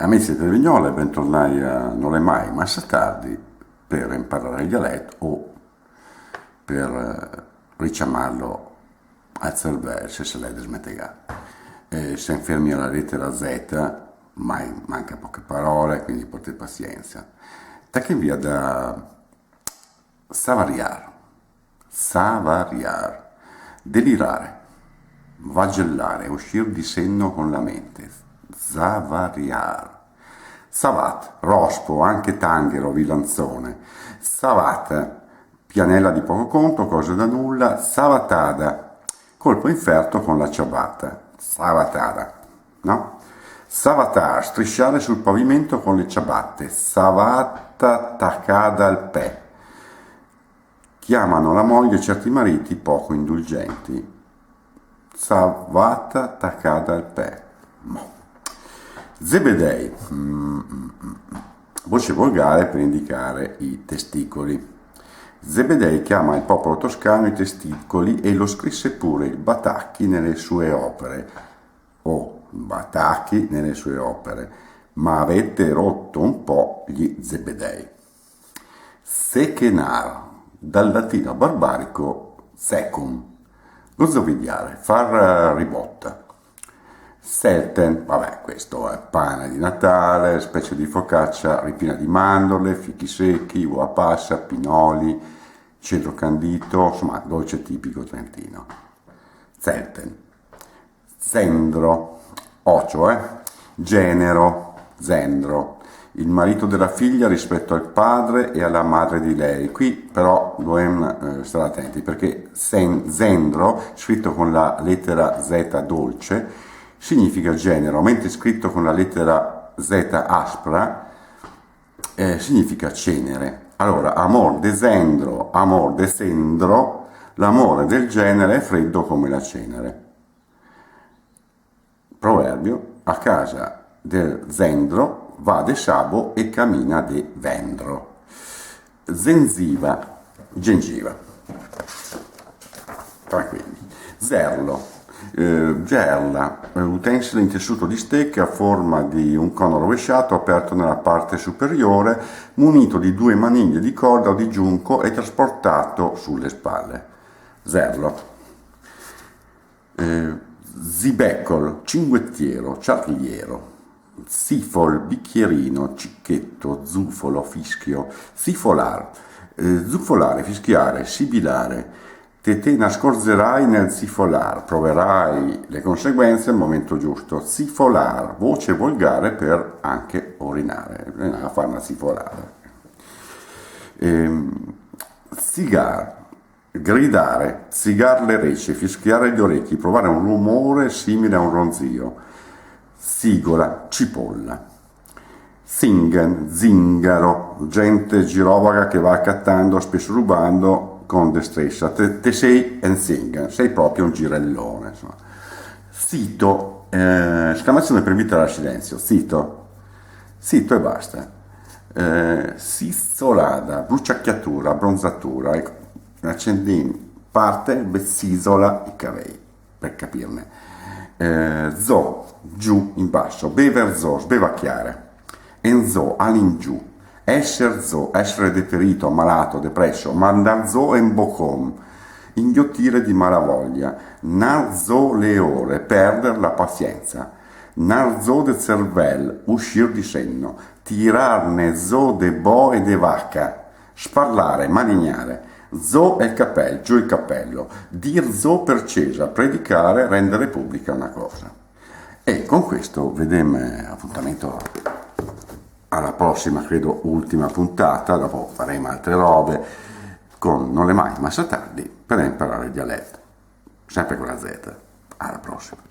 Amici del Vignolo, e bentornati a Non è mai massa tardi per imparare il dialetto o per richiamarlo al cervello se se l'è smetegato. Se fermi alla lettera Z, mai manca poche parole, quindi portate pazienza. Tacchi via da savariar, delirare, vagellare, uscire di senno con la mente, savariar. Savat, rospo, anche tanghero, villanzone. Savat, pianella di poco conto, cose da nulla. Savatada, colpo inferto con la ciabatta. Savatada, no? Savatar, strisciare sul pavimento con le ciabatte. Savatta taccada al pè. Chiamano la moglie certi mariti poco indulgenti. Savatta taccada al pè. Zebedei, voce volgare per indicare i testicoli. Zebedei chiama il popolo toscano i testicoli e lo scrisse pure il Batacchi nelle sue opere. Batacchi nelle sue opere, ma avete rotto un po' gli Zebedei. Sechenar, dal latino barbarico secum, gozzovigliare, far ribotta. Selten, vabbè, questo è pane di Natale, specie di focaccia ripiena di mandorle, fichi secchi, uova passa, pinoli, cedro candito, insomma, dolce tipico trentino. Selten. Zendro, ocio, genero, zendro, il marito della figlia rispetto al padre e alla madre di lei. Qui però dobbiamo stare attenti perché zendro, scritto con la lettera Z dolce, significa genero, mentre scritto con la lettera Z aspra significa cenere. Allora, amor de zendro, amor de sendro, l'amore del genere è freddo come la cenere. Proverbio, a casa del zendro va de sabo e cammina de vendro. Zenziva, gengiva. Tranquilli. Zerlo. Gerla, utensile in tessuto di stecca a forma di un cono rovesciato aperto nella parte superiore, munito di 2 maniglie di corda o di giunco e trasportato sulle spalle. Zerlo. Zibeccol, cinguettiero, ciarliero. Sifol, bicchierino, cicchetto, zufolo, fischio. Sifolar, zufolare, fischiare, sibilare. Te nascorzerai nel sifolar, proverai le conseguenze al momento giusto. Sifolar, voce volgare per anche orinare, a fare una sifolare. Sigar, gridare, sigar le rece, fischiare gli orecchi, provare un rumore simile a un ronzio. Sigola, cipolla. Singen, zingaro, gente girovaga che va accattando, spesso rubando, con destrezza. Te sei un singer, sei proprio un girellone. Insomma. Sito, esclamazione per evitare il silenzio. Sito e basta. Sizzolada, bruciacchiatura, abbronzatura. Ecco, l'accendino parte, sisola i cavei, per capirne. Zo, giù, in basso. Bever zo, sbevacchiare. Enzo, all'ingiù. Essere deperito, malato, depresso, mandar zo en bocom, inghiottire di malavoglia, narzo le ore, perdere la pazienza, narzo de cervel, uscir di senno, tirarne zo de bo e de vacca, sparlare, malignare, zo è il cappello, giù il cappello, dir zo per Cesare, predicare, rendere pubblica una cosa. E con questo vediamo appuntamento alla prossima, credo ultima puntata, dopo faremo altre robe con Non è mai massa tardi per imparare il dialetto, sempre con la Z. Alla prossima.